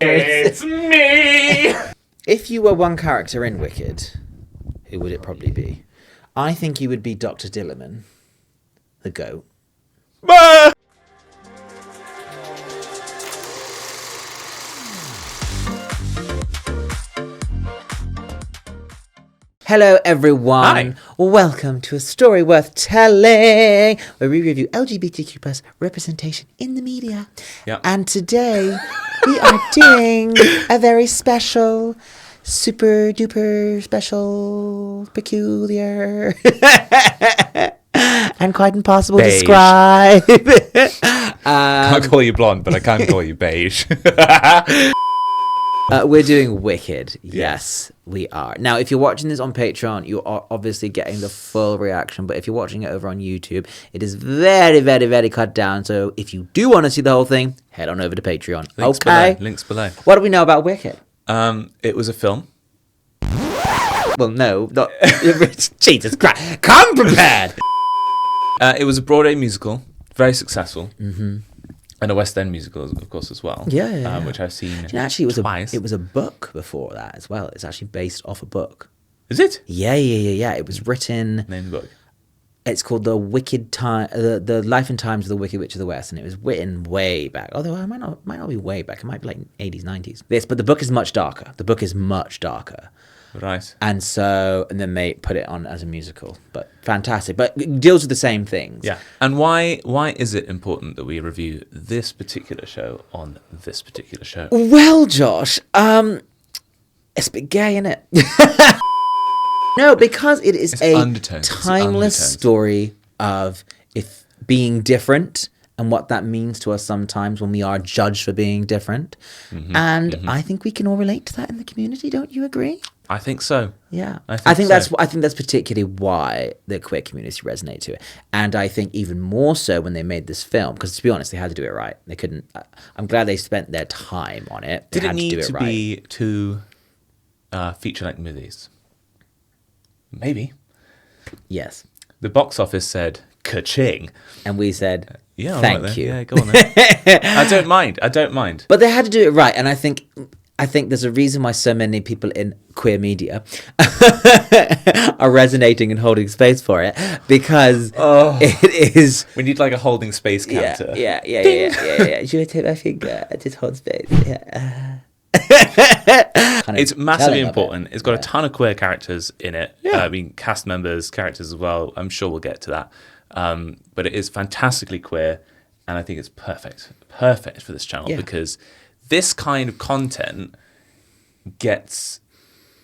It's me! If you were one character in Wicked, who would it probably be? I think you would be Dr. Dillerman, the goat. Bah! Hello everyone, Hi. Welcome to A Story Worth Telling, where we review LGBTQ plus representation in the media. Yep. And today we are doing a very special, super duper special, peculiar, and quite impossible to Beige. describe. Can't call you blonde, but I can call you beige. We're doing Wicked. Yes, we are. Now, if you're watching this on Patreon, you are obviously getting the full reaction. But if you're watching it over on YouTube, it is very, very, very cut down. So if you do want to see the whole thing, head on over to Patreon. Links okay. below. Links below. What do we know about Wicked? It was a film. Well, no, not Jesus Christ. Come prepared. It was a Broadway musical, very successful. Mm-hmm. And a West End musical, of course, as well. Yeah. Which I've seen Actually, twice. it was a book before that as well. It's actually based off a book. Is it? Yeah. It was written. Name the book. It's called The Wicked Time, the Life and Times of the Wicked Witch of the West, and it was written way back. Although it might not be way back. It might be like 80s, 90s. But the book is much darker. Right. And then they put it on as a musical. But fantastic. But it deals with the same things. Yeah. And why is it important that we review this particular show on this particular show? Well, Josh, it's a bit gay, isn't it? No, because it is It's a undertones. timeless story of being different and what that means to us sometimes when we are judged for being different. Mm-hmm, and I think we can all relate to that in the community. Don't you agree? I think so. Yeah, I think so. I think that's particularly why the queer community resonated to it, and I think even more so when they made this film, because to be honest, they had to do it right. They couldn't. I'm glad they spent their time on it. They Did it had need to do it to right. be two feature-length movies? Maybe. Yes, The box office said ka-ching. and we said Yeah, all thank right you. then. Yeah, go on then. I don't mind. But they had to do it right, and I think there's a reason why so many people in queer media are resonating and holding space for it, because it is. We need like a holding space counter. Yeah. Should I take my finger? Just hold space. Yeah. It's massively telling of important. it. It's got a ton of queer characters in it. Yeah. I mean, cast members, characters as well. I'm sure we'll get to that. But it is fantastically queer, and I think it's perfect for this channel, because this kind of content gets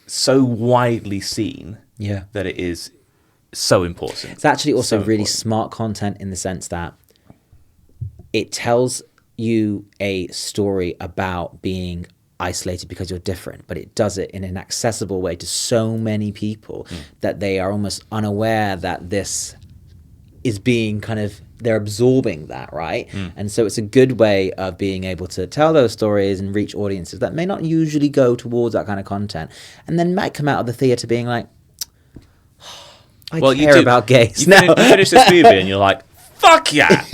so widely seen that it is so important. It's actually also So really important. smart content in the sense that it tells you a story about being isolated because you're different, but it does it in an accessible way to so many people that they are almost unaware that this is being they're absorbing that, right? And so it's a good way of being able to tell those stories and reach audiences that may not usually go towards that kind of content, and then might come out of the theatre being like, I care about gays now. You finish this movie and you're like, fuck yeah!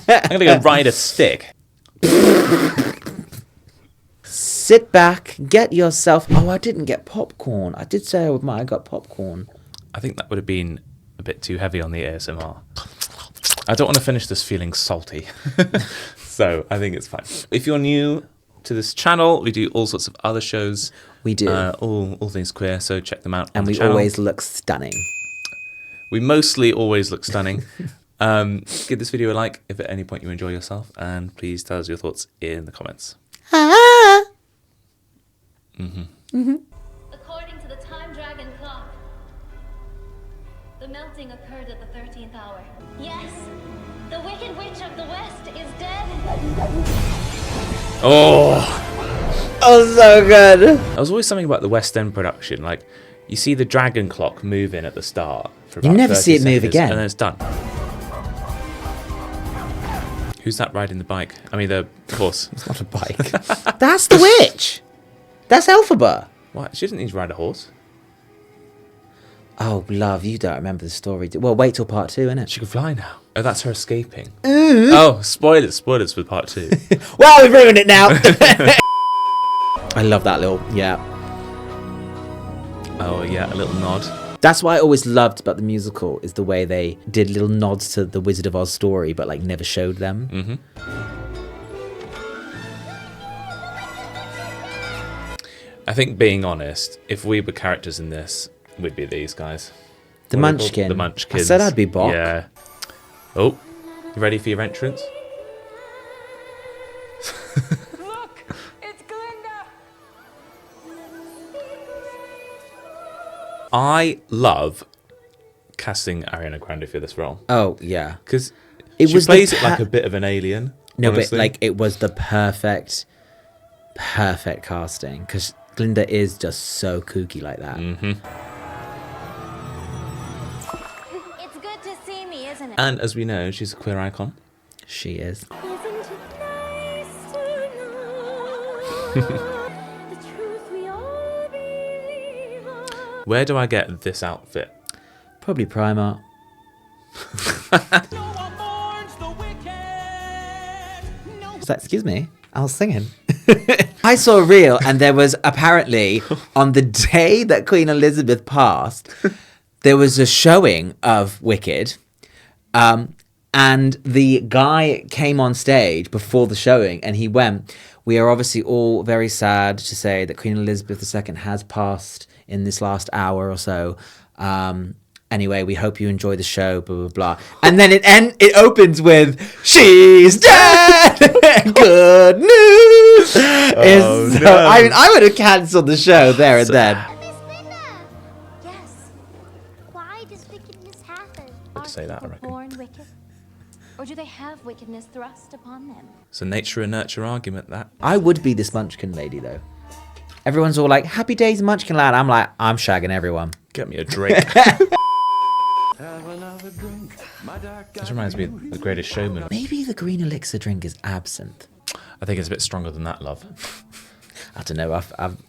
I'm going to go ride a stick. Sit back, get yourself. Oh, I didn't get popcorn. I did say I got popcorn. I think that would have been a bit too heavy on the ASMR. I don't want to finish this feeling salty. So I think it's fine. If you're new to this channel, we do all sorts of other shows. We do. All things queer, so check them out. And on the we channel. always look stunning. We mostly always look stunning. Give this video a like if at any point you enjoy yourself, and please tell us your thoughts in the comments. According to the Time Dragon clock, the melting occurred at the 13th hour. Yes, the Wicked Witch of the West is dead. Oh, So good. there was always something about the West End production. Like, you see the dragon clock move in at the start. For You about never 30 see it move seconds, again. And then it's done. Who's that riding the bike? I mean, the horse. It's not a bike. That's the witch. That's Elphaba. What? She doesn't need to ride a horse. Oh, love, you don't remember the story. Well, wait till part 2, innit? She can fly now. Oh, that's her escaping. Oh, spoilers for part 2. Well, we've ruined it now. I love that little, yeah. Oh, yeah, a little nod. That's what I always loved about the musical, is the way they did little nods to the Wizard of Oz story, but like never showed them. Mm-hmm. I think, being honest, if we were characters in this, we'd be these guys. The What are they called? Munchkin. The Munchkins. I said I'd be Bok. Yeah. Oh, you ready for your entrance? Look, it's Glinda. I love casting Ariana Grande for this role. Oh, yeah. Because It she was the plays it pa- like a bit of an alien. No, honestly. but like it was the perfect casting, because Glinda is just so kooky like that. It's good to see me, isn't it? And as we know, she's a queer icon. She is. Isn't it nice to know the truth we all believe on? Where do I get this outfit? Probably Primark. Is that, excuse me? I was singing. I saw a reel, and there was apparently, on the day that Queen Elizabeth passed, there was a showing of Wicked, and the guy came on stage before the showing, and he went, "We are obviously all very sad to say that Queen Elizabeth II has passed in this last hour or so. Anyway, we hope you enjoy the show, blah, blah, blah." And then it opens with, "She's dead! Good news!" It's so, no. I mean, I would have cancelled the show there and then. Miss Glinda! Yes. Why does wickedness happen? Would say that, I reckon. Born wicked? Or do they have wickedness thrust upon them? It's a nature and nurture argument, that. I would be this Munchkin lady, though. Everyone's all like, "Happy days, Munchkin lad." I'm like, I'm shagging everyone. Get me a drink. This reminds me of The Greatest Showman. Maybe the green elixir drink is absinthe. I think it's a bit stronger than that, love. I don't know.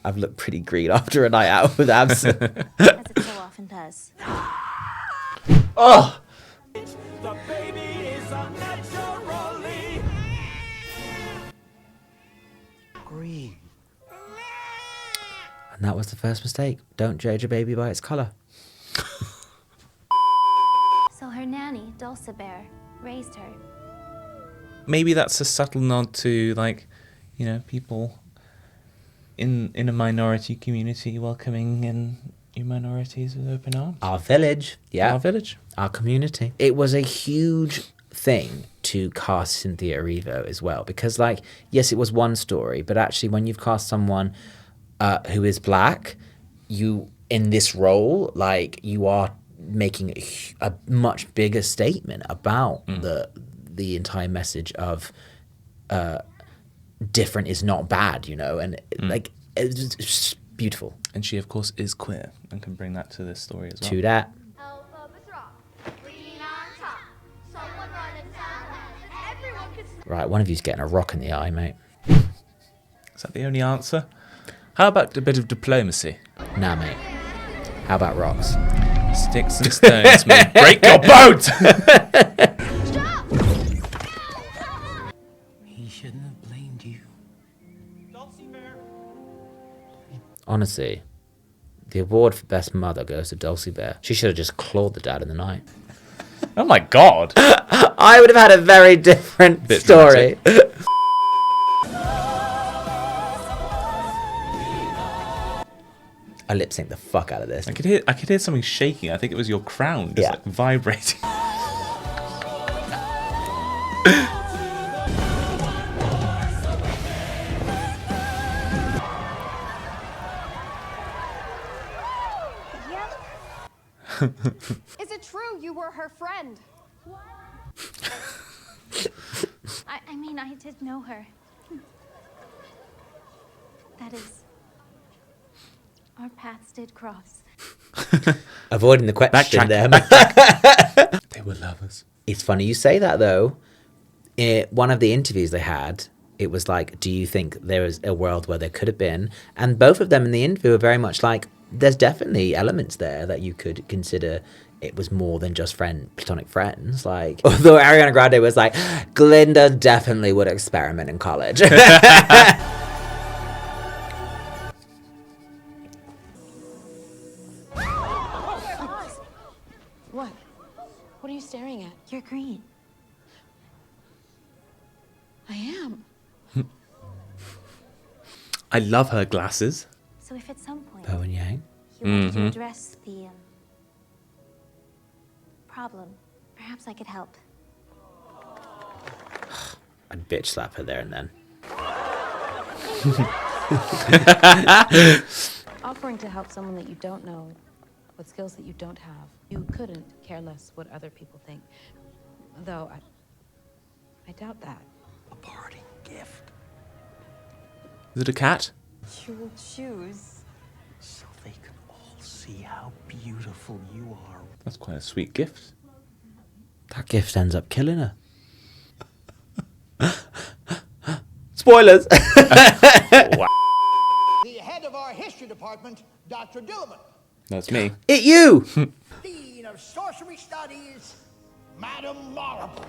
I've looked pretty green after a night out with absinthe. As it so often does. Oh, The baby is unnaturally green. and that was the first mistake. Don't judge a baby by its colour. So her nanny, Dulcibert, raised her. Maybe that's a subtle nod to, like, you know, people in a minority community welcoming in your minorities with open arms. Our village, yeah, Our village. our community. It was a huge thing to cast Cynthia Erivo as well, because, like, yes, it was one story, but actually, when you've cast someone who is black, you in this role, like, you are making a much bigger statement about the entire message of different is not bad, you know, and like it's just beautiful. And she, of course, is queer and can bring that to this story as well. To that. Right, one of you's getting a rock in the eye, mate. Is that the only answer? How about a bit of diplomacy? Nah, mate. How about rocks? Sticks and stones may break your boat! He shouldn't have blamed you. Honestly, the award for best mother goes to Dulcie Bear. She should have just clawed the dad in the night. Oh my god! I would have had a very different Bit story. I lip sync the fuck out of this. I could hear something shaking. I think it was your crown just Yeah. like vibrating. Is it true you were her friend? I mean, I did know her. That is, our paths did cross. Avoiding the question Backtrack, there. They were lovers. It's funny you say that, though. One of the interviews they had, it was like, do you think there is a world where there could have been? And both of them in the interview were very much like, there's definitely elements there that you could consider it was more than just platonic friends. Like, although Ariana Grande was like, Glinda definitely would experiment in college. What? What are you staring at? You're green. I am. I love her glasses. So if at some point Bow and Yang. you wanted to address the problem, perhaps I could help. I'd bitch slap her there and then. Offering to help someone that you don't know with skills that you don't have. You couldn't care less what other people think. Though I doubt that. A parting gift. Is it a cat? You will choose. So they can all see how beautiful you are. That's quite a sweet gift. That gift ends up killing her. Spoilers! Wow. The head of our history department, Dr. Dillman. That's me. It you! Dean of Sorcery Studies, Madame Marble.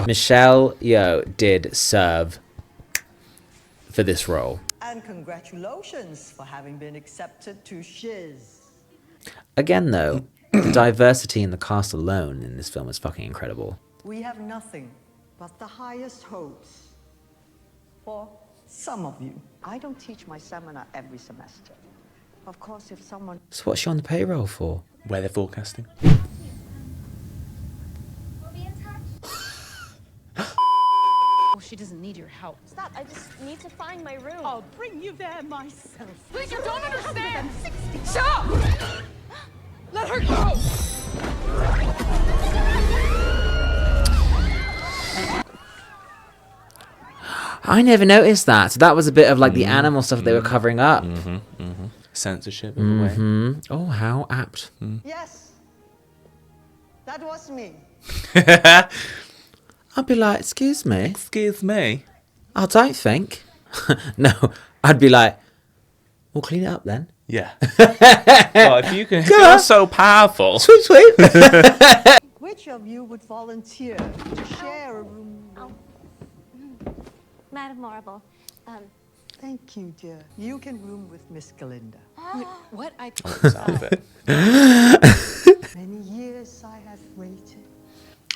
Michelle Yeoh did serve for this role. And congratulations for having been accepted to Shiz. Again, though, the diversity in the cast alone in this film is fucking incredible. We have nothing but the highest hopes for some of you. I don't teach my seminar every semester. Of course, if someone... So what's she on the payroll for? Weather forecasting. We'll be in touch. Oh, she doesn't need your help. Stop, I just need to find my room. I'll bring you there myself. Please, you don't understand! Stop! Let her go! I never noticed that. So that was a bit of like the animal stuff they were covering up. Censorship in a way. Oh, how apt. Yes, that was me. I'd be like, excuse me. Excuse me. I don't think. No, I'd be like, we'll clean it up then. Yeah. Well, if you can, if you're so powerful. Sweet, sweet. Which of you would volunteer to share a room? Madame Marble, Thank you, dear. You can room with Miss Galinda. Wait, what? I... Sound of it. Many years I have waited.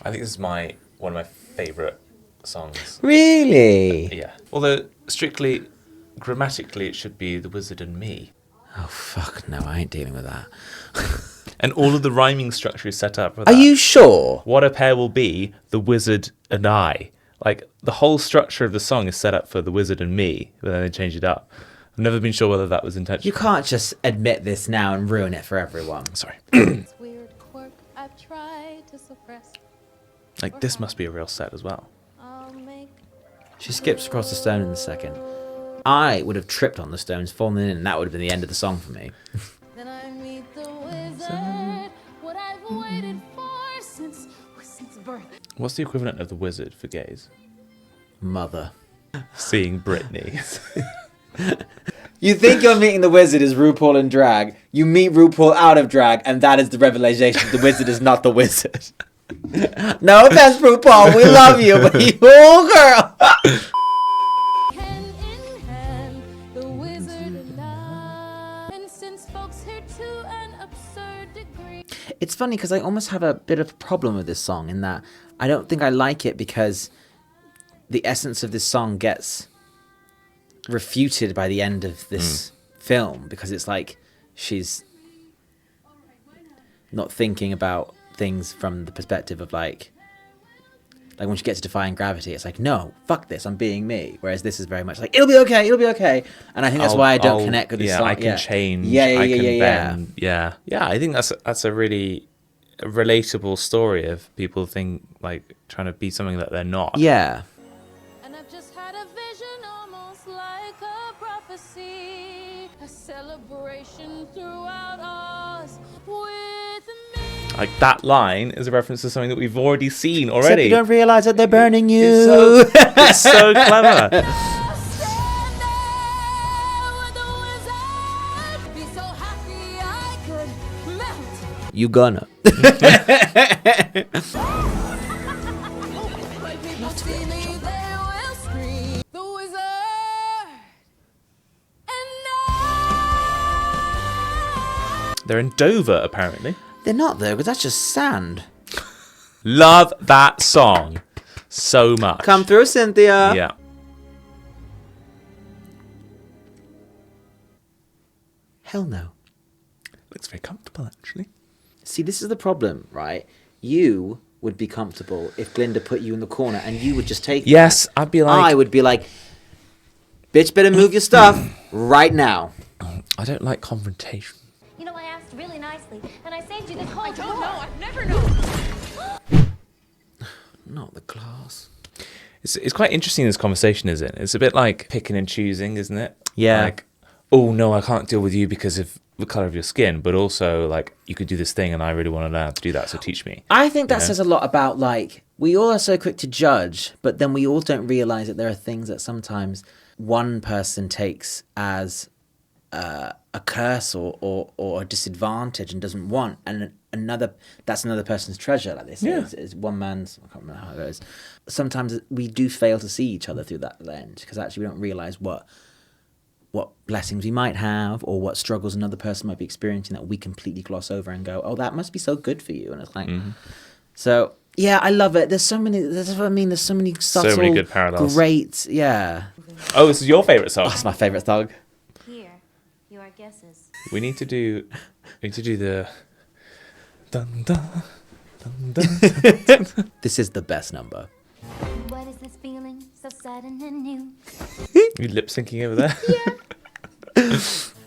I think this is one of my favourite songs. Really? Yeah. Although strictly grammatically, it should be The Wizard and Me. Oh, fuck no, I ain't dealing with that. And all of the rhyming structure is set up for that. Are you sure? What a pair will be, the wizard and I. Like, the whole structure of the song is set up for the wizard and me, but then they change it up. I've never been sure whether that was intentional. You can't just admit this now and ruin it for everyone. Sorry. It's weird quirk I've tried to suppress. Like, this must be a real set as well. I'll make... She skips across the stone in a second. I would have tripped on the stones, fallen in, and that would have been the end of the song for me. Then I meet the wizard, what I've waited for since birth. What's the equivalent of the wizard for gays? Mother. Seeing Britney. You think you're meeting the wizard is RuPaul in drag. You meet RuPaul out of drag, and that is the revelation. The wizard is not the wizard. No offense, RuPaul. We love you, but you girl. Hand in hand, the wizard and I. And since folks here to an absurd degree. It's funny because I almost have a bit of a problem with this song in that I don't think I like it because the essence of this song gets refuted by the end of this film, because it's like she's not thinking about things from the perspective of like when she gets to defying gravity, it's like, no, fuck this, I'm being me. Whereas this is very much like, it'll be okay. And I think that's why I don't connect with this song. I can change. Yeah. I can bend. Yeah. I think that's a really relatable story of people trying to be something that they're not. Yeah. And I've just had a vision almost like a prophecy. A celebration throughout us with me. Like, that line is a reference to something that we've already seen Except already. you don't realize that they're burning you. It's so clever. Stand there with the wizard. Be so You gonna. They're in Dover, apparently. They're not though, because that's just sand. Love that song so much. Come through, Cynthia. Yeah. Hell no. Looks very comfortable, actually. See, this is the problem, right? You would be comfortable if Glinda put you in the corner and you would just take Yes, I'd be like... I would be like, bitch, better move your stuff right now. I don't like confrontation. You know, I asked really nicely, and I saved you this whole tour. I've never known. Not the glass. It's quite interesting, this conversation, isn't it? It's a bit like picking and choosing, isn't it? Yeah. Like, oh, no, I can't deal with you because of the colour of your skin, but also, like, you could do this thing and I really want to learn how to do that, so teach me. I think that You know? says a lot about, like, we all are so quick to judge, but then we all don't realise that there are things that sometimes one person takes as a curse or a disadvantage and doesn't want, and that's another person's treasure, like they say. Yeah. It's one man's. I can't remember how it goes. Sometimes we do fail to see each other through that lens, because actually we don't realise what blessings we might have or what struggles another person might be experiencing that we completely gloss over and go, oh, that must be so good for you. And it's like, so yeah, I love it. There's so many, that's what I mean. There's so many subtle, many good parallels. great, yeah. Oh, this is your favourite song. Oh, it's my favourite song. Here, your guesses. We need to do the... Dun, dun, dun, dun, dun. This is the best number. What is this feeling so sudden and new? You lip syncing over there?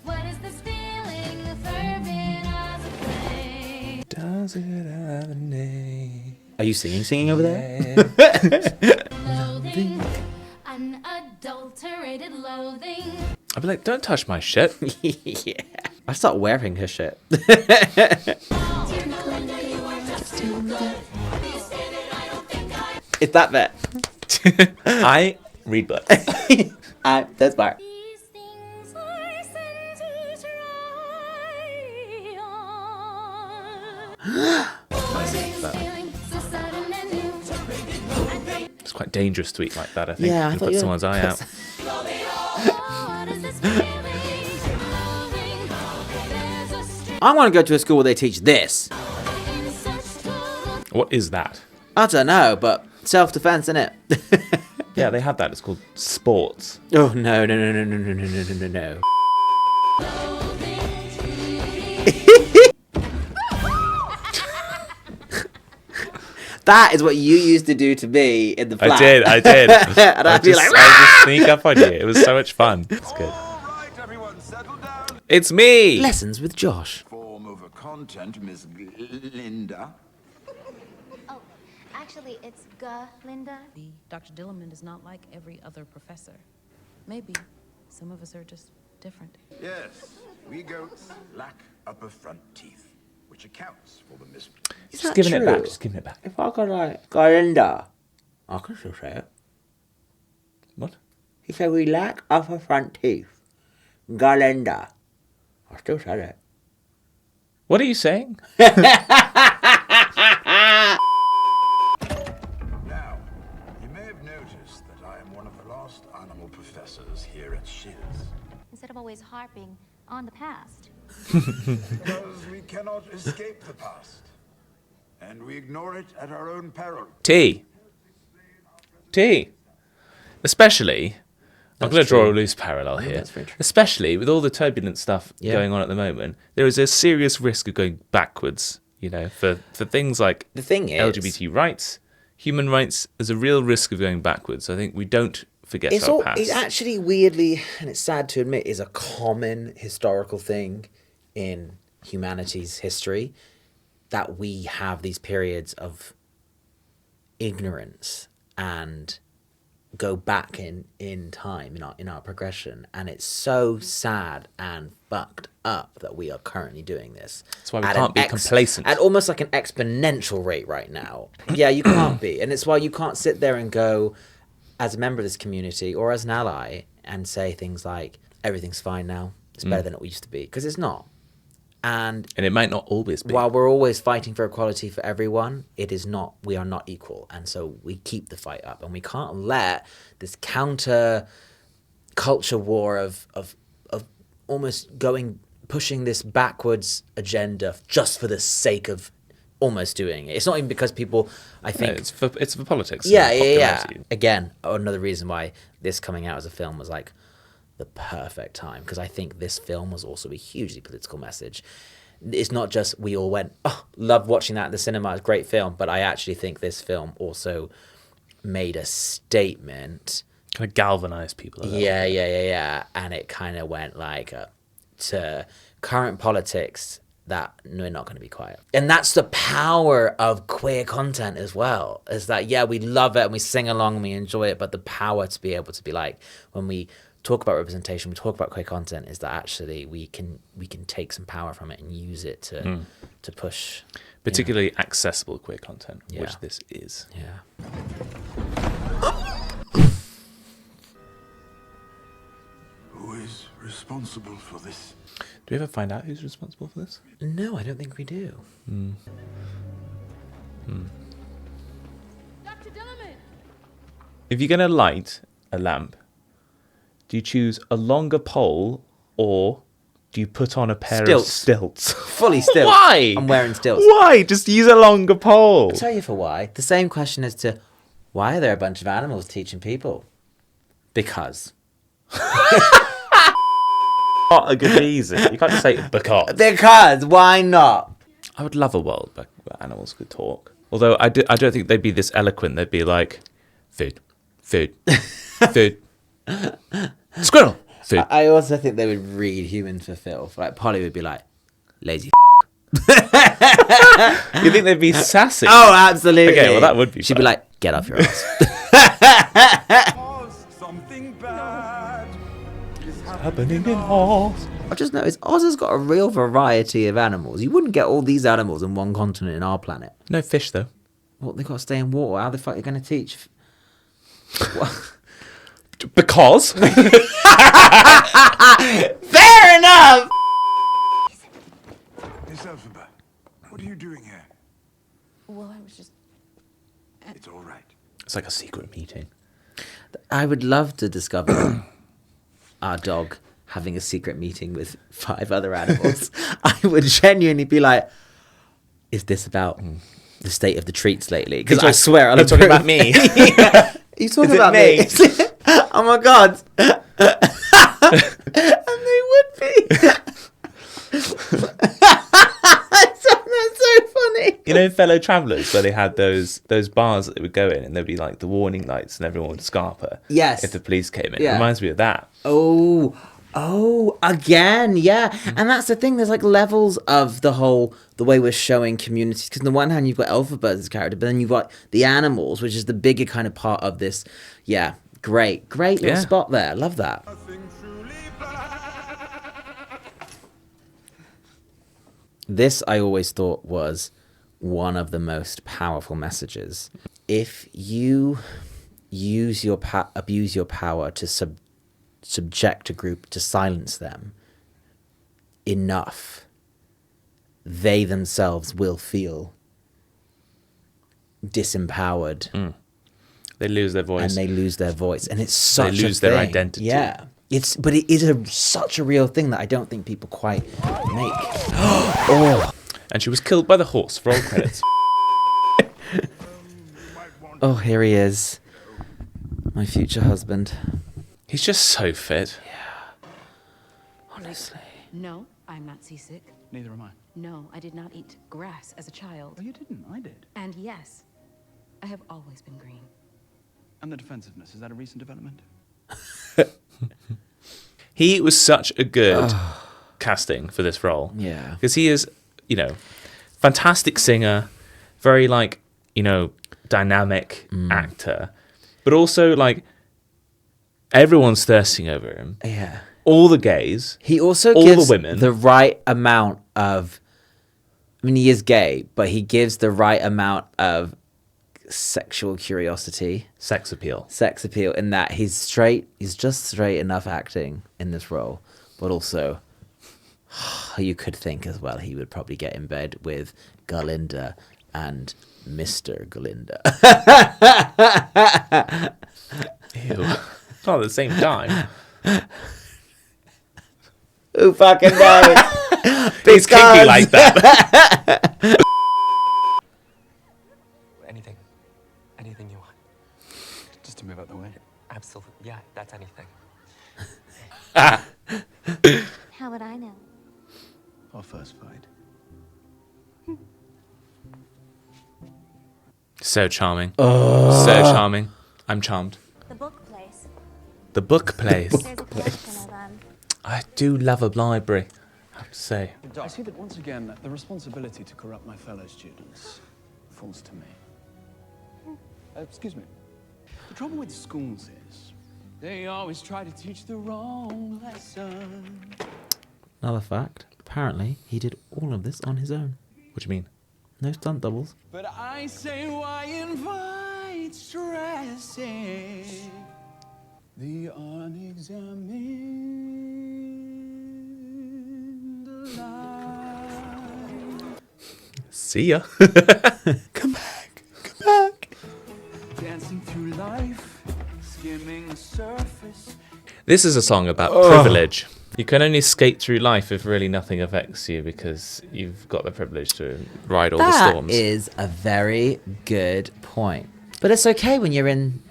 What is this feeling, the fervent as a flame? Does it have a name? Are you singing over there? Loathing, unadulterated loathing. I'd be like, don't touch my shit. Yeah. I start wearing her shit. It's that bit. I read books. That's part. These things I send to try on. What is this feeling so sudden and new? It's quite dangerous to eat like that, I think. Yeah, I You thought put you- someone's eye out. What is this feeling? Moving. There's a string I want to go to a school where they teach this. in such total. What is that? I don't know, but self-defense, innit? Yeah, they have that. It's called sports. Oh, no. That is what you used to do to me in the flat. I did. And I'd be like, I just sneak up on you. It was so much fun. It's good. All right, everyone, settle down. It's me. lessons with Josh. Form over content, Miss Linda. Oh, actually, it's Linda. Dr. Dillerman is not like every other professor. Maybe some of us are just different. Yes, we goats lack upper front teeth, which accounts for the mystery. Just giving it back. Just giving it back. If I could, like, Galinda, I can still say it. What? He said we lack upper front teeth. Galinda. I still said it. What are you saying? Now, you may have noticed that I am one of the last animal professors here at Shiz. Instead of always harping on the past. Because we cannot escape the past. And we ignore it at our own peril. T. Especially, I'm going to draw a loose parallel here. that's very true. Especially with all the turbulent stuff Yeah. going on at the moment, there is a serious risk of going backwards. You know, for things like The thing is, LGBT rights, human rights, there's a real risk of going backwards. I think we don't forget it's our all, past. it actually weirdly, and it's sad to admit, is a common historical thing in humanity's history, that we have these periods of ignorance and go back in time in our progression, and it's so sad and fucked up that we are currently doing this. That's why we at can't an be complacent. at almost like an exponential rate right now. Yeah, you can't be, and it's why you can't sit there and go, as a member of this community or as an ally, and say things like everything's fine now, it's better than it used to be, because it's not. And it might not always be. While we're always fighting for equality for everyone, we are not equal. And so we keep the fight up, and we can't let this counter culture war of almost pushing this backwards agenda just for the sake of almost doing it. It's not even because people, I think... No, it's for politics. Yeah. Again, another reason why this coming out as a film was like the perfect time, because I think this film was also a hugely political message. It's not just we all went, oh, love watching that at the cinema, it's a great film, but I actually think this film also made a statement. Kind of galvanized people. Yeah. And it kind of went like to current politics that we're not going to be quiet. And that's the power of queer content as well, is that, yeah, we love it and we sing along and we enjoy it, but the power to be able to be like, when we talk about representation, we talk about queer content, is that actually we can take some power from it and use it to push. Particularly accessible queer content, which this is. Yeah. Who is responsible for this? Do we ever find out who's responsible for this? No, I don't think we do. Dr. Dillerman! If you're going to light a lamp, do you choose a longer pole or do you put on a pair of stilts? Fully stilts. Why? I'm wearing stilts. Why? Just use a longer pole. I'll tell you for why. The same question as to why are there a bunch of animals teaching people? Because. Not a good reason. You can't just say because. Because, why not? I would love a world where animals could talk. Although I don't think they'd be this eloquent. They'd be like, food, food, food, squirrel, food. I also think they would read humans for filth. Like, Polly would be like, lazy You think they'd be sassy? Oh, absolutely. Okay, well, that would be She'd fun. be like, get off your ass. Something bad is Happening in Oz. I just noticed Oz has got a real variety of animals. You wouldn't get all these animals in one continent in our planet. No fish, though. What, they've got to stay in water? How the fuck are they going to teach? What? Because. Fair enough! Miss Elphaba, what are you doing here? Well, I was just... It's all right. It's like a secret meeting. I would love to discover our dog having a secret meeting with 5 other animals. I would genuinely be like, is this about the state of the treats lately? Because I swear I'll talking about me. Yeah. You talking about me? Oh my god. And they would be. That's so funny. You know, Fellow Travellers, where they had those bars that they would go in, and there'd be like the warning lights, and everyone would scarper. Yes. If the police came in, Yeah. It reminds me of that. Oh, again, yeah. And that's the thing, there's like levels of the way we're showing communities. Because on the one hand, you've got Elphaba as a character, but then you've got the animals, which is the bigger kind of part of this. Yeah, great little spot there. Love that. This, I always thought, was one of the most powerful messages. If you abuse your power to subject a group, to silence them enough, they themselves will feel disempowered. They lose their voice. And they lose their voice. And it's such a thing. They lose their identity. Yeah. But it is such a real thing that I don't think people quite make. And she was killed by the horse. Roll credits. Oh, here he is. My future husband. He's just so fit. Yeah. Honestly. No, I'm not seasick. Neither am I. No, I did not eat grass as a child. Oh, you didn't. I did. And yes, I have always been green. And the defensiveness, is that a recent development? He was such a good casting for this role. Yeah. Because he is, fantastic singer, very dynamic actor, but also everyone's thirsting over him. Yeah. All the gays. He also all gives the women. the right amount of, he is gay, but he gives the right amount of sexual curiosity. Sex appeal in that he's just straight enough acting in this role, but also You could think as well he would probably get in bed with Galinda and Mr. Galinda. Ew. Not at the same time. Who fucking knows? He's kinky like that. Anything. Anything you want. Just to move out the way. Absolutely. Yeah, that's anything. How would I know? Our first fight. So charming. So charming. I'm charmed. The book place. The book place. There's a collection of them. I do love a library, I have to say. I see that once again, the responsibility to corrupt my fellow students falls to me. Excuse me. The trouble with schools is they always try to teach the wrong lesson. Another fact, apparently he did all of this on his own. What do you mean? No stunt doubles. But I say, why invite stressing the unexamined life? See ya. Come back. Come back. Dancing through life, skimming the surface. This is a song about privilege. You can only skate through life if really nothing affects you because you've got the privilege to ride all the storms. That is a very good point. But it's okay when you're in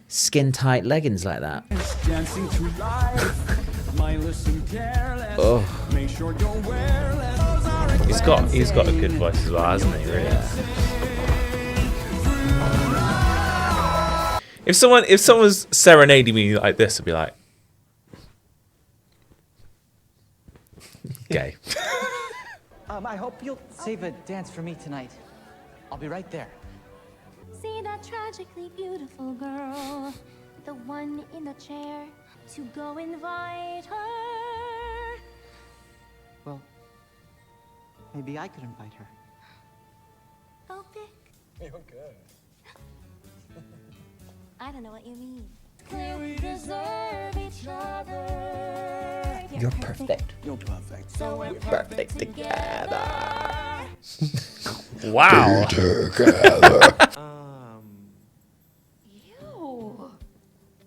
skin-tight leggings like that. Dancing through life, mindless and careless. Make sure you're wearless. He's got a good voice as well, hasn't he? Really. If someone's serenading me like this, I'd be like, gay. I hope you'll save a dance for me tonight. I'll be right there. See that tragically beautiful girl, the one in the chair, to go invite her. Well, maybe I could invite her. Oh, Vic. You're good. I don't know what you mean. We deserve each other. You're perfect. You're perfect. So we're Perfect together. Wow. Ew.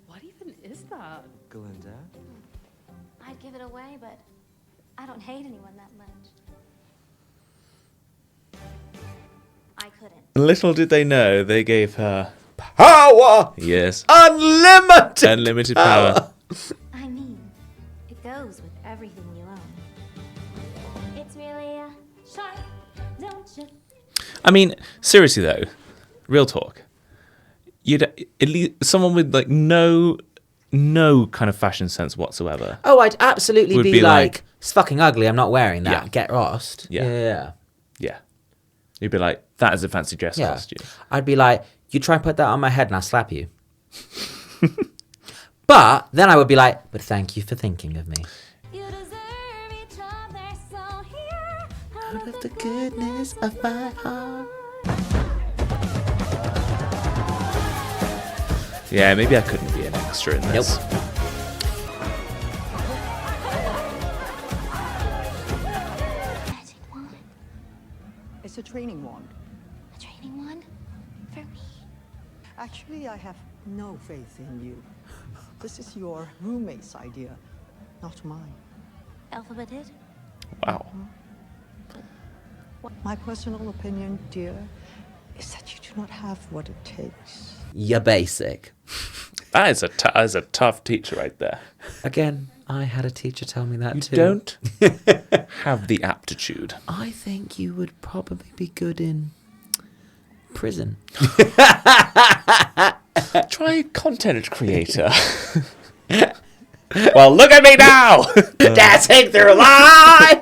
What even is that? Galinda? I'd give it away, but I don't hate anyone that much. I couldn't. Little did they know, they gave her Power! yes, Unlimited power. I mean, it goes with everything you own. It's really a shark, don't you? I mean, seriously though, real talk. You'd at least someone with like no kind of fashion sense whatsoever. Oh, I'd absolutely Would be, be like, it's fucking ugly, I'm not wearing that. Yeah. Get lost. Yeah. Yeah. You'd be like, that is a fancy dress costume. I'd be like, you try and put that on my head and I'll slap you. But then I would be like, but thank you for thinking of me. You deserve each other, so here. Out of the goodness of my heart. Yeah, maybe I couldn't be an extra in this. Nope. Magic wand. It's a training wand. A training wand? For me? Actually, I have no faith in you. This is your roommate's idea, not mine. Alphabet did? Wow. My personal opinion, dear, is that you do not have what it takes. You're basic. That is a tough teacher right there. Again, I had a teacher tell me that You too. don't have the aptitude. I think you would probably be good in prison. Try content creator. Well, look at me now! Dancing through life!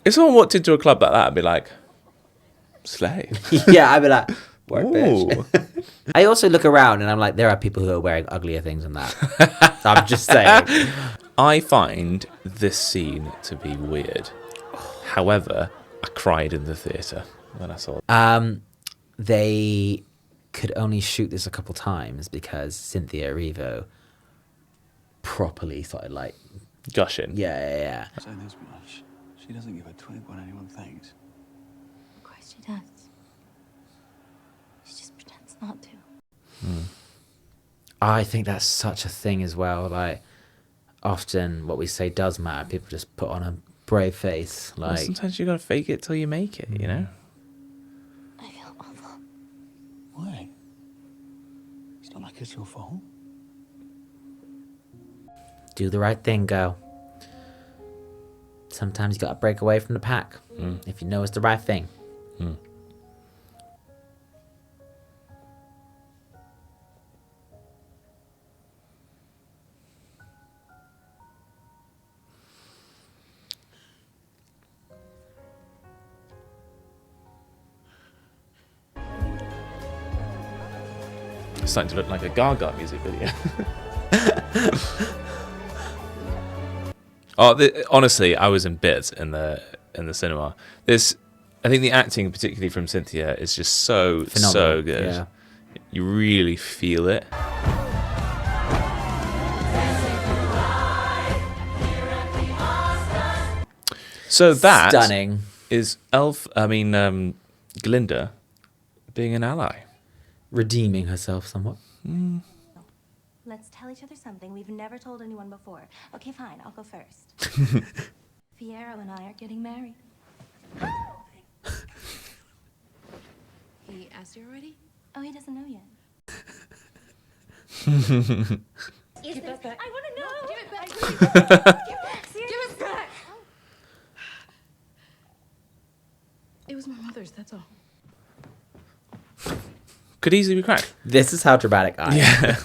If someone walked into a club like that, I'd be like, slay. Yeah, I'd be like, work, Ooh. bitch. I also look around and I'm like, there are people who are wearing uglier things than that. I'm just saying. I find this scene to be weird. However, I cried in the theatre when I saw it. They could only shoot this a couple times because Cynthia Erivo properly started like Gushing. yeah. Say this much. She doesn't give a twig what anyone thinks. Of course she does. She just pretends not to. I think that's such a thing as well. Like often what we say does matter. People just put on a brave face. Well, Like sometimes you gotta fake it till you make it, you know? I feel awful. Why? It's not like it's your fault. do the right thing, girl. Sometimes you gotta break away from the pack if you know it's the right thing. It's starting to look like a Gaga music video. Honestly, I was in bits in the cinema. I think the acting, particularly from Cynthia, is just so Phenomenal, good. yeah. You really feel it. So that Stunning. is Glinda being an ally. Redeeming herself somewhat. Let's tell each other something we've never told anyone before. Okay, fine, I'll go first. Fiero and I are getting married. He asked you already? Oh, he doesn't know yet. Give that back. I want to know. Give it back. Give it back. It was my mother's, that's all. Could easily be cracked. This is how dramatic I am. Yeah.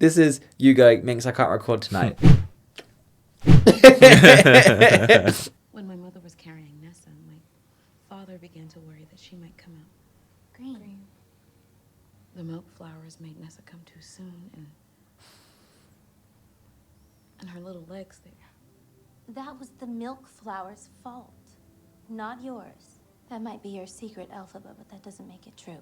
This is you going, Minx, I can't record tonight. When my mother was carrying Nessa, my father began to worry that she might come out Green. The milk flowers made Nessa come too soon, and her little legs, That was the milk flower's fault, not yours. That might be your secret alphabet, but that doesn't make it true.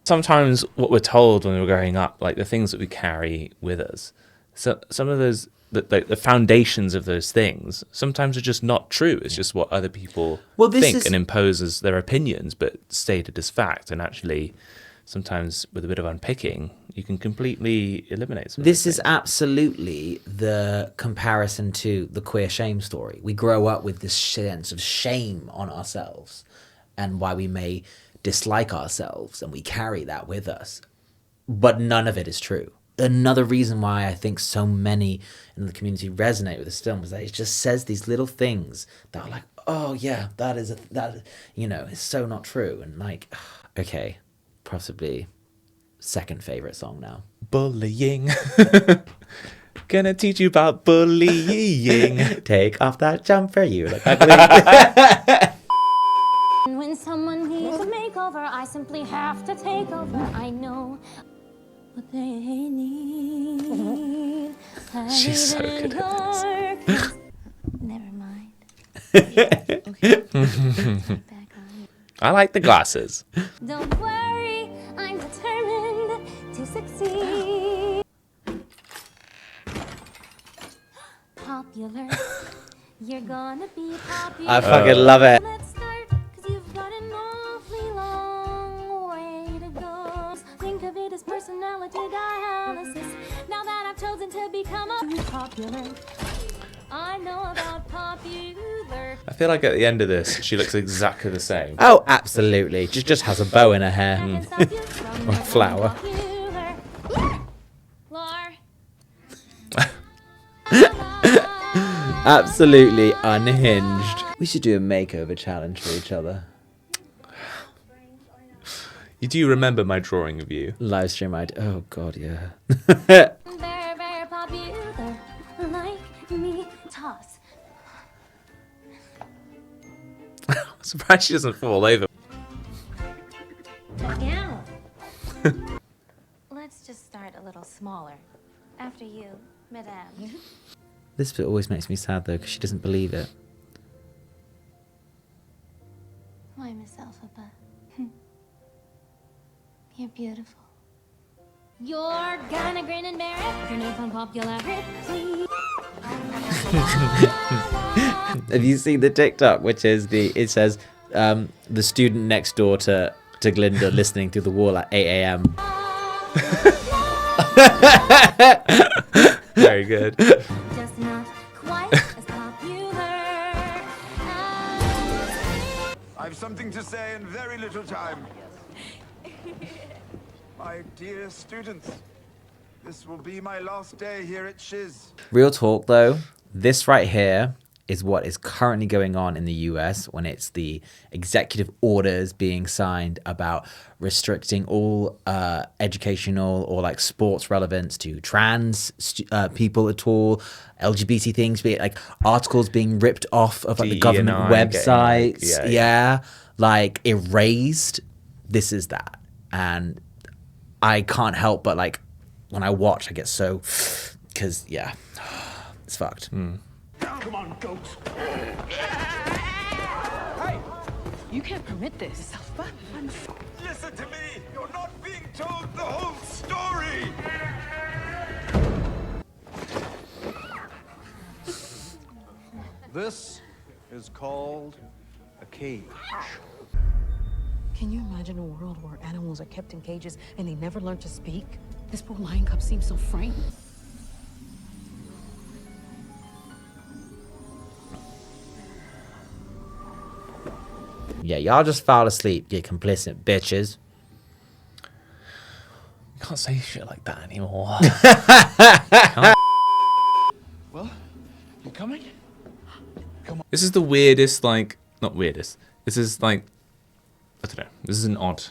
Sometimes what we're told when we're growing up, like the things that we carry with us, so some of those, the foundations of those things, sometimes are just not true. It's just what other people think and impose as their opinions, but stated as fact. And actually, sometimes with a bit of unpicking, you can completely eliminate some of This those is absolutely the comparison to the queer shame story. We grow up with this sense of shame on ourselves and why we may dislike ourselves, and we carry that with us. But none of it is true. Another reason why I think so many in the community resonate with this film is that it just says these little things that are like, oh yeah, that is so not true. And like, okay, possibly second favorite song now. bullying. Gonna teach you about bullying. Take off that jumper, you look ugly. When someone needs a makeover, I simply have to take over. I know what they need. She's so good at this. Never mind. I like the glasses. Don't worry, I'm determined to succeed. Popular. You're gonna be popular. I fucking love it. Let's start, 'cause you've got an awfully long way to go. Think of it as personality dialysis. Now that I've chosen to become a popular, I know about popular. I feel like at the end of this, she looks exactly the same. Oh, absolutely. Just has a bow in her hair. Or a flower. Absolutely unhinged. We should do a makeover challenge for each other. You do remember my drawing of you? Live stream oh god, yeah. Very, very popular. Like me, toss. I'm surprised she doesn't fall over. Again. Let's just start a little smaller. After you, Madame. This bit always makes me sad though, because she doesn't believe it. Why, Miss Alphaba? You're beautiful. You're gonna grin and bear it. Your name's unpopularity. Have you seen the TikTok, which is it says the student next door to Glinda listening through the wall at 8 a.m. Very good. Just not quite as popular. I've something to say in very little time. My dear students, this will be my last day here at Shiz. Real talk though, this right here is what is currently going on in the US when it's the executive orders being signed about restricting all educational or like sports relevance to trans people at all, LGBT things, be it like articles being ripped off of like the government websites, like erased. This is that, and I can't help but like when I watch, I get so, because it's fucked. Come on, goats. Hey, you can't permit this. Listen to me! You're not being told the whole story! This is called a cage. Can you imagine a world where animals are kept in cages and they never learn to speak? This poor lion cub seems so frightened. Yeah, y'all just fall asleep, you complicit bitches. You can't say shit like that anymore. Well, you coming? Come on. This is the weirdest, like, not weirdest. This is like, I don't know. This is an odd.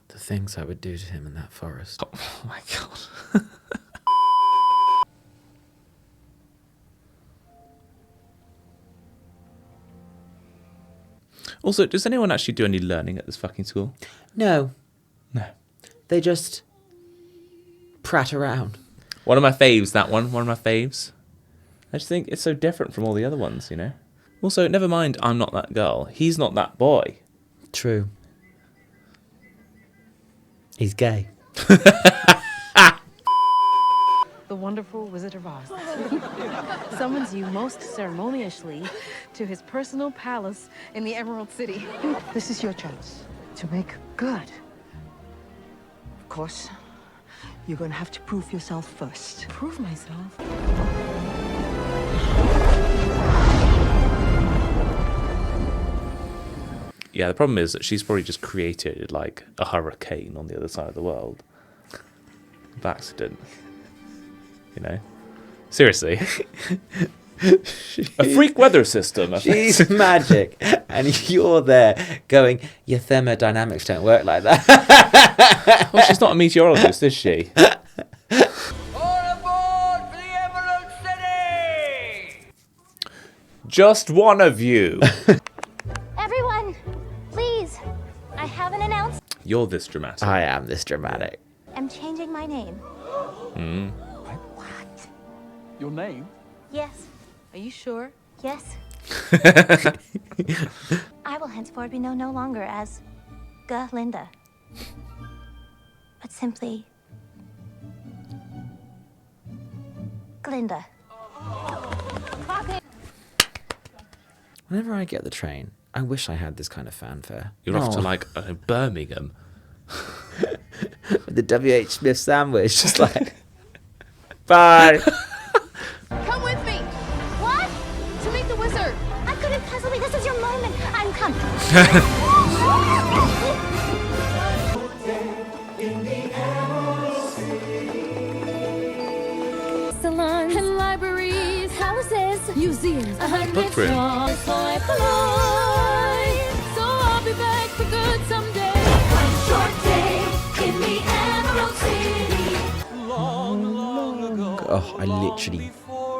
The things I would do to him in that forest. Oh my god. Also, does anyone actually do any learning at this fucking school? No. No. They just prat around. One of my faves, that one. One of my faves. I just think it's so different from all the other ones, you know? Also, never mind, I'm not that girl. He's not that boy. True. He's gay. The wonderful Wizard of Oz summons you most ceremoniously to his personal palace in the Emerald City. This is your chance to make good. Of course, you're gonna have to prove yourself first. Prove myself? Yeah, the problem is that she's probably just created like a hurricane on the other side of the world. By accident. You know? Seriously. A freak weather system. She's magic. And you're there going, your thermodynamics don't work like that. Well, she's not a meteorologist, is she? Just one of you. Everyone, please. I have an announcement. You're this dramatic. I am this dramatic. I'm changing my name. What? Your name? Yes. Are you sure? Yes. I will henceforth be known no longer as Glinda, but simply Glinda. Whenever I get the train, I wish I had this kind of fanfare. You're off to like Birmingham. With the W.H. Smith sandwich, just like, bye. Come with me. What? To meet the wizard. I couldn't possibly. This is your moment. I'm coming. Salons And libraries. houses, Museums. Book room. So I'll be back for good someday. short day in the Emerald City. Oh, I literally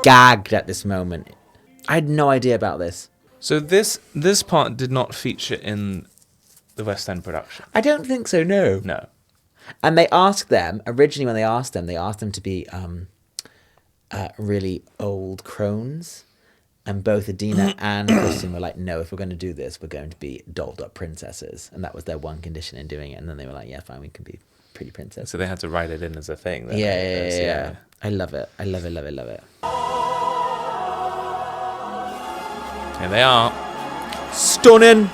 gagged at this moment. I had no idea about this. So this part did not feature in the West End production. I don't think so, no. No. And they asked them, originally when they asked them to be really old crones. And both Adina and Kristen were like, no, if we're going to do this, we're going to be dolled up princesses. And that was their one condition in doing it. And then they were like, yeah, fine, we can be pretty princess. So they had to write it in as a thing. Then, Yeah. I love it. I love it. Here they are. Stunning.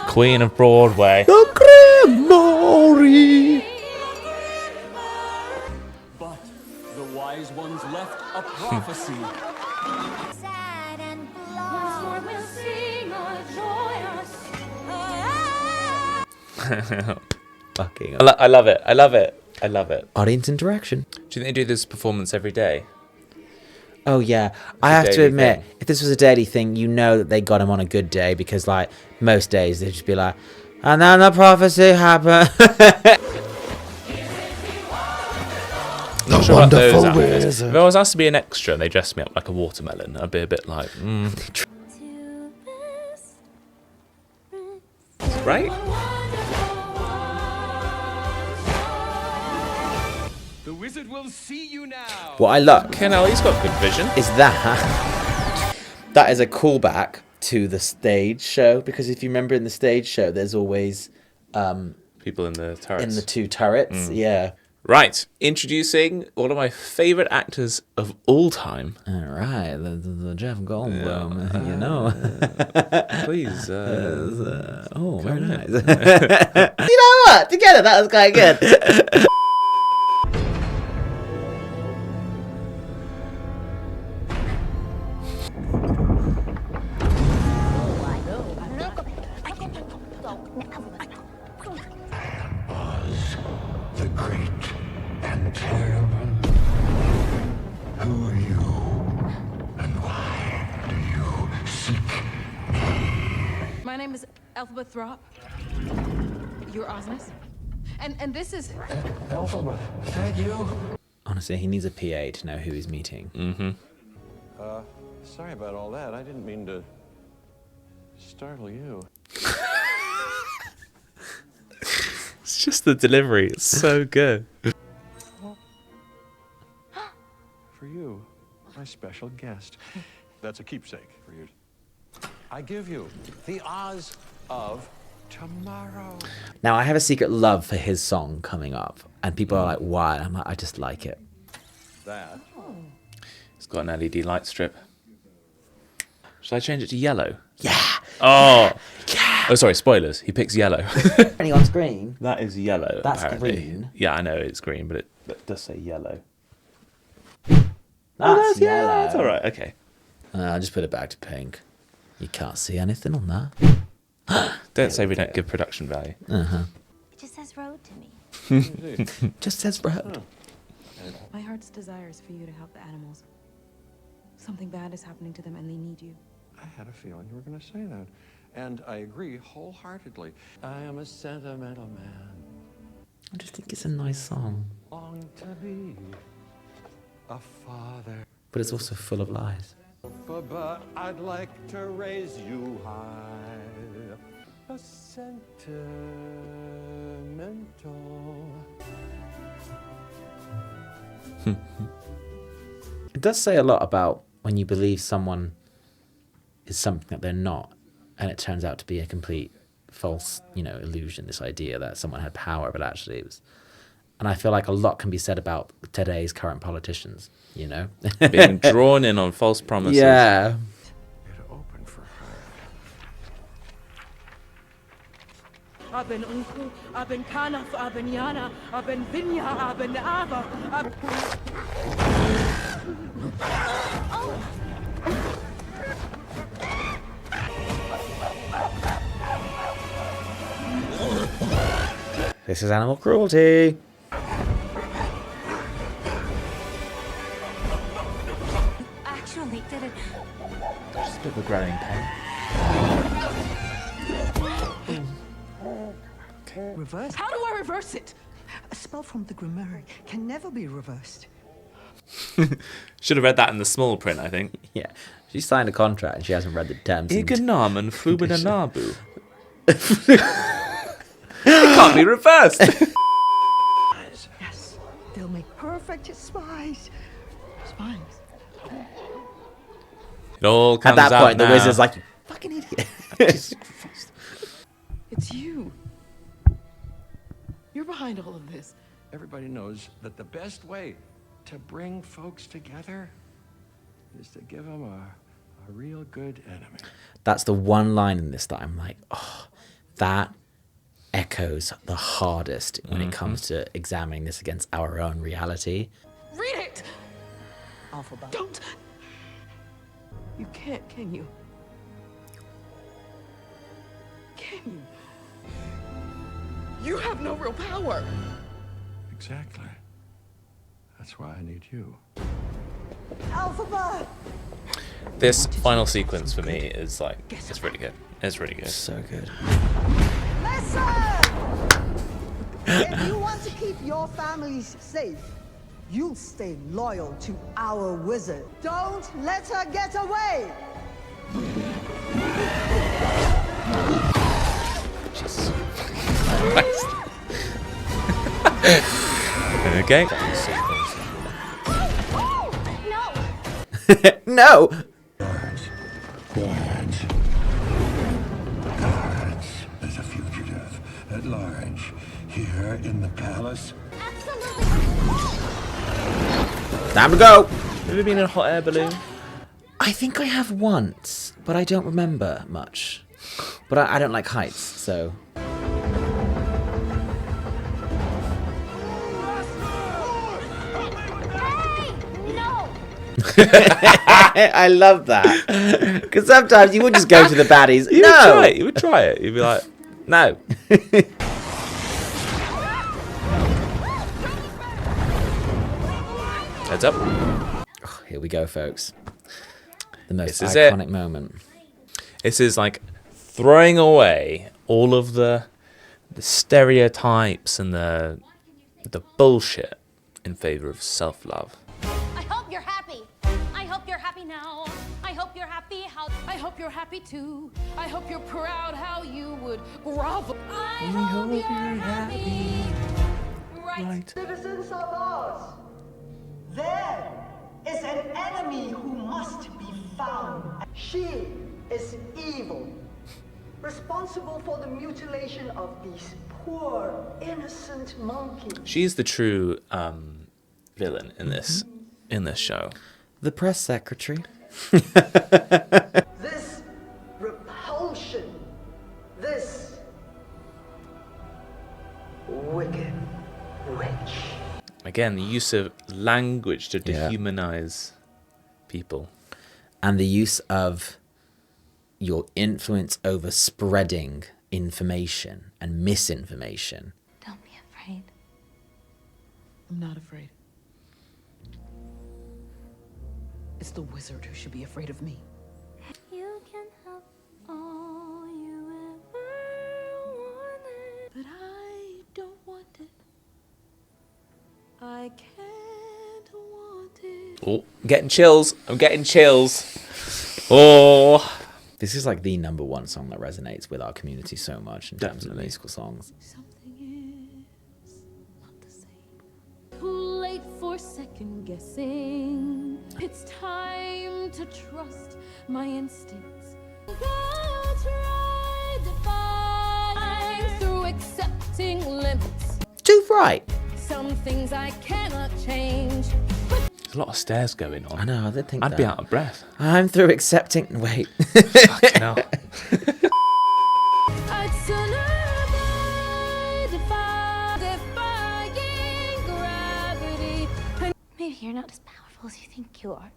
Queen of Broadway. The Grimory. But the wise ones left a prophecy. Sad and Once more we'll sing our joyous. Fucking. I love it. I love it. I love it. Audience interaction. Do you think they do this performance every day? Oh yeah, I have to admit, if this was a daily thing, you know that they got him on a good day, because like most days they'd just be like, and then the prophecy happened. Not sure about those outfits. If I was asked to be an extra and they dressed me up like a watermelon, I'd be a bit like, Right? The wizard will see you now. What I love, Kennel, he's got good vision. is that is a callback to the stage show, because if you remember in the stage show, there's always People in the turrets. in the two turrets. Yeah. Right, introducing one of my favourite actors of all time. All right, the Jeff Goldblum, you know. Please. Oh, very nice. You know what? Together, that was quite good. The great and terrible. Who are you? And why do you seek me? My name is Elphaba Throp. You're Osmus. And this is... Elphaba, thank you. Honestly, he needs a PA to know who he's meeting. Sorry about all that. I didn't mean to startle you. It's just the delivery. It's so good. For you, my special guest. That's a keepsake for you. I give you the Oz of tomorrow. Now, I have a secret love for his song coming up, and people are like, why? And I'm like, I just like it. That. It's got an LED light strip. Should I change it to yellow? Yeah. Oh. Yeah. Oh, sorry, spoilers. He picks yellow. Any on screen? That is yellow, That's apparently. green. Yeah, I know it's green, but it does say yellow. That's Yeah, yellow. that's all right. Okay. I'll just put it back to pink. You can't see anything on that. Don't say we don't give production value. Uh-huh. It just says road to me. Just says road. My heart's desire is for you to help the animals. Something bad is happening to them and they need you. I had a feeling you were going to say that. And I agree wholeheartedly. I am a sentimental man. I just think it's a nice song. Long to be a father. But it's also full of lies. But I'd like to raise you high. A sentimental. It does say a lot about when you believe someone is something that they're not, and it turns out to be a complete false, illusion, this idea that someone had power, but actually it was... And I feel like a lot can be said about today's current politicians, Being drawn in on false promises. Yeah. It opened for her. Aben Unku, Aben Kanaf, Aben Yana, Aben Vinya, Aben Ava. This is animal cruelty. Actually did it. Just a bit of a growing pain. Reverse? How do I reverse it? A spell from the Grimory can never be reversed. Should have read that in the small print, I think. Yeah. She signed a contract and she hasn't read the terms. Iganaman Flubidanabu. It can't be reversed. Yes, they'll make perfect spies. Spies. It all comes At that out point, the now. wizard's like, you fucking idiot. It's you. You're behind all of this. Everybody knows that the best way to bring folks together is to give them a real good enemy. That's the one line in this that I'm like, oh, that echoes the hardest when it comes to examining this against our own reality. Read it! Alphabet. Don't! You can't, can you? Can you? You have no real power. Exactly. That's why I need you. Alphabet! This final sequence for me is like, it's really good. It's really good. So good. Listen! If you want to keep your families safe, you'll stay loyal to our wizard. Don't let her get away! Jesus. Okay. No! No! Guards. Guards. There's a fugitive at large here in the palace. Absolutely. Time to go! Have you been in a hot air balloon? I think I have once, but I don't remember much. But I don't like heights, so... Hey! No! I love that. Because sometimes you would just go to the baddies. You No! would try it. You would try it. You'd be like, no. Heads up. Oh, here we go, folks. The most This is it. iconic moment. This is like throwing away all of the stereotypes and the bullshit in favor of self-love. I hope you're happy. I hope you're happy now. I hope you're happy how. I hope you're happy too. I hope you're proud how you would grovel. I hope you're happy. Right. Citizens of Oz, there is an enemy who must be found. She is evil, responsible for the mutilation of these poor, innocent monkeys. She's the true villain in this show. The press secretary. This repulsion, this wicked witch. Again, the use of language to dehumanize people. And the use of your influence over spreading information and misinformation. Don't be afraid. I'm not afraid. It's the wizard who should be afraid of me. You can have all you ever wanted. But I don't want it. I can't want it. Oh, I'm getting chills. I'm getting chills. Oh. This is like the #1 song that resonates with our community so much in terms of Definitely. musical songs. Something is not the same. Too late for second guessing. It's time to trust my instincts. I'll try defying through accepting limits. Too right. Some things I cannot change. There's a lot of stairs going on. I know, I did think I'd that. be out of breath. I'm through accepting... Wait. Fucking hell. I'd sooner defying gravity. Maybe you're not as powerful as you think you are.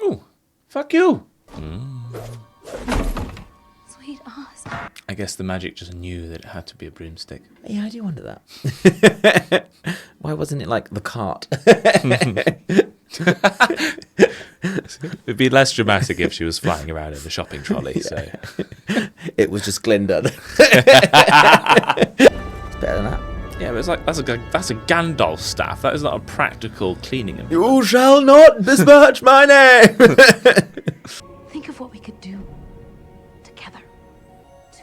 Ooh, fuck you. Sweet Oz. I guess the magic just knew that it had to be a broomstick. Yeah, I do wonder that. Why wasn't it like the cart? It'd be less dramatic if she was flying around in the shopping trolley. So It was just Glinda. It's better than that. yeah, but it's like that's a Gandalf staff. That is not a practical cleaning. You shall not besmirch my name. Think of what we could do together.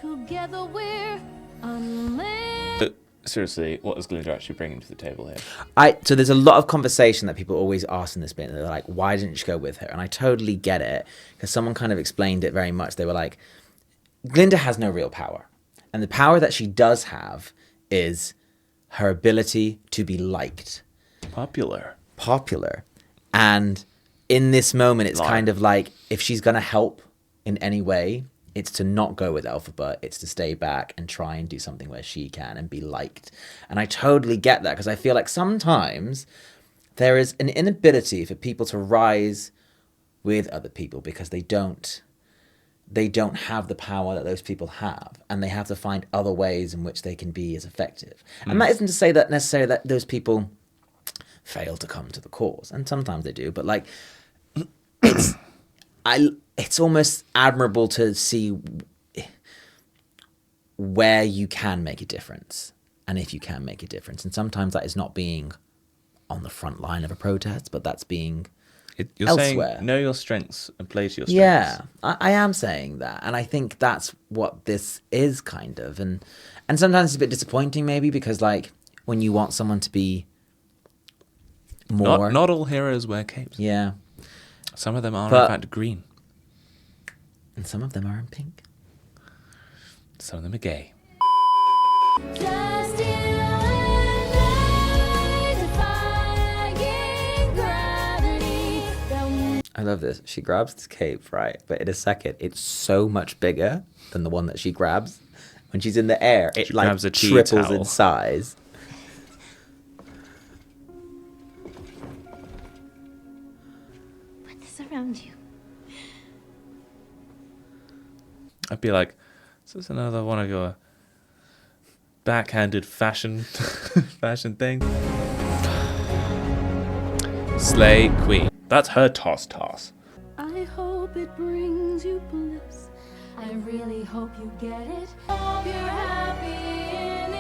Together we're unlimited. But seriously, what is Glinda actually bringing to the table here? So there's a lot of conversation that people always ask in this bit. They're like, why didn't you go with her? And I totally get it, because someone kind of explained it very much. They were like, Glinda has no real power. And the power that she does have is her ability to be liked. Popular. And in this moment, it's kind of like, if she's going to help in any way, it's to not go with Elphaba. It's to stay back and try and do something where she can and be liked. And I totally get that, because I feel like sometimes there is an inability for people to rise with other people because they don't have the power that those people have, and they have to find other ways in which they can be as effective. And that isn't to say that necessarily that those people fail to come to the cause, and sometimes they do, but like it's almost admirable to see where you can make a difference, and if you can make a difference. And sometimes that is not being on the front line of a protest, but that's being You're elsewhere. saying know your strengths and play to your strengths. Yeah, I am saying that. And I think that's what this is kind of. And sometimes it's a bit disappointing maybe, because like when you want someone to be more... Not all heroes wear capes. Yeah. Some of them are in fact green. And some of them are in pink. Some of them are gay. Just you and I defying gravity. I love this. She grabs this cape, right? But in a second, it's so much bigger than the one that she grabs. When she's in the air, it like grabs a tea triples towel. in size. Put this around you. I'd be like, is this another one of your backhanded fashion things? Slay Queen. That's her toss. I hope it brings you bliss. I really hope you get it. Hope you're happy in the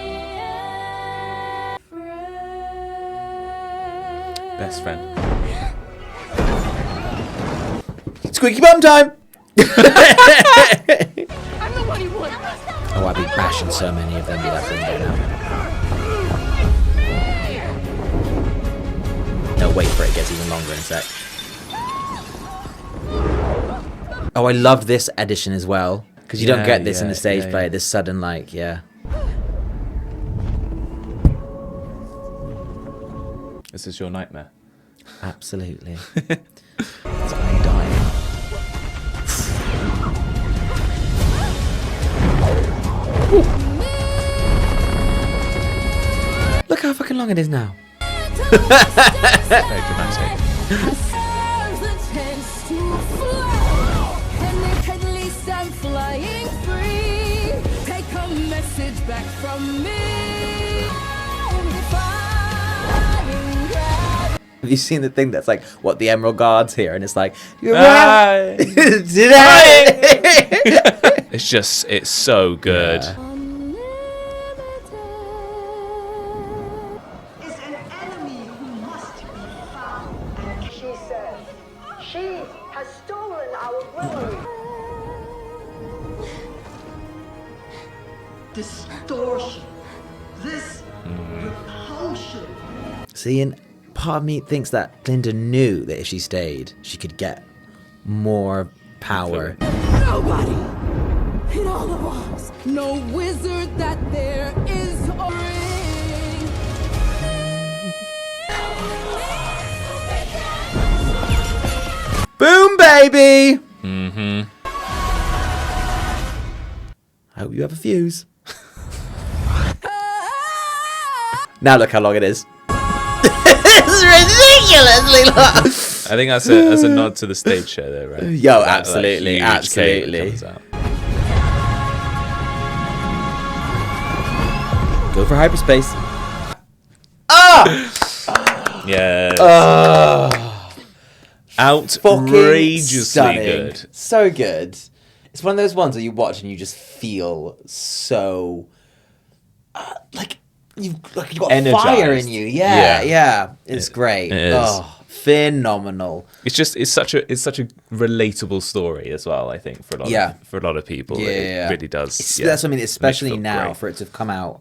end. Best friend. Squeaky bum time! I'm the one you want. Oh, I'd be bashing so many of them. Be like, bring it now. No, wait for it. It gets even longer in a sec. Oh, I love this edition as well, because you don't get this in the stage play. This sudden, like, This is your nightmare. Absolutely. It's undying. Look how fucking long it is now. Very dramatic. Stars attempts to fly, and at least I'm flying free. Take a message back from me. I'm defying gravity. Have you seen the thing that's like, what, the Emerald Guard's here? And it's like, It's so good. Yeah. Is an enemy who must be found. And she said, she has stolen our glory. Distortion. This repulsion. See, and part of me thinks that Glinda knew that if she stayed, she could get more power. Nobody in all of us, no wizard that there is a ring. Boom, baby! Mm-hmm. I hope you have a fuse. Now look how long it is. It's ridiculously long. I think that's a nod to the stage show there, right? Yo, That, absolutely, huge absolutely. cape comes out. Go for hyperspace. Yes. Fucking Outrageously stunning. good. So good. It's one of those ones that you watch and you just feel so like you've got Energized. fire in you. Yeah. It's great. it is. Oh, phenomenal. It's such a relatable story as well. I think for a lot of people, it really does. That's what I mean, especially Makes it feel now great. for it to have come out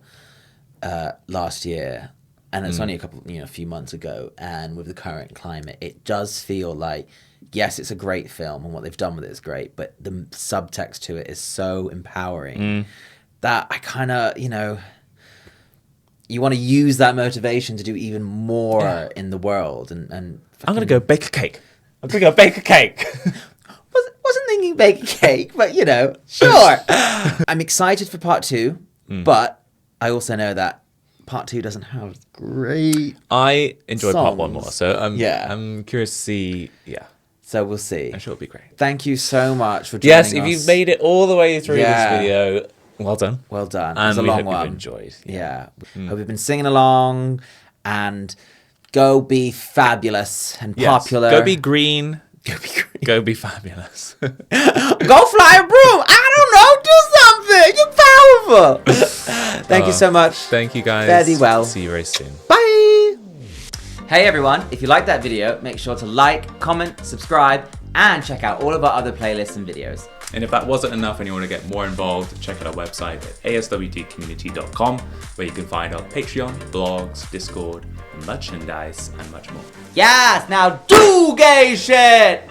last year, and it's only a few months ago, and with the current climate, it does feel like, yes, it's a great film and what they've done with it is great, but the subtext to it is so empowering that I kind of, you want to use that motivation to do even more in the world. And I'm going to go bake a cake. I'm going to go bake a cake. Wasn't thinking bake a cake, but you know, sure. I'm excited for part 2, but I also know that part 2 doesn't have great. I enjoyed part 1 songs. more, so I'm curious to see. Yeah, so we'll see. I'm sure it'll be great. Thank you so much for joining Yes, us. if you've made it all the way through this video, well done. Well done. And It was a we long hope one. you've enjoyed. Yeah. Hope you've been singing along, and go be fabulous and popular. Go be green. Go be green. Go be fabulous. Go fly a broom. I don't know. Do something. You're powerful. Thank you so much. Thank you, guys. Fare thee well. See you very soon. Bye. Hey everyone, if you liked that video, make sure to like, comment, subscribe, and check out all of our other playlists and videos. And if that wasn't enough and you want to get more involved, check out our website at aswtcommunity.com, where you can find our Patreon, blogs, Discord, merchandise, and much more. Yes, now do gay shit!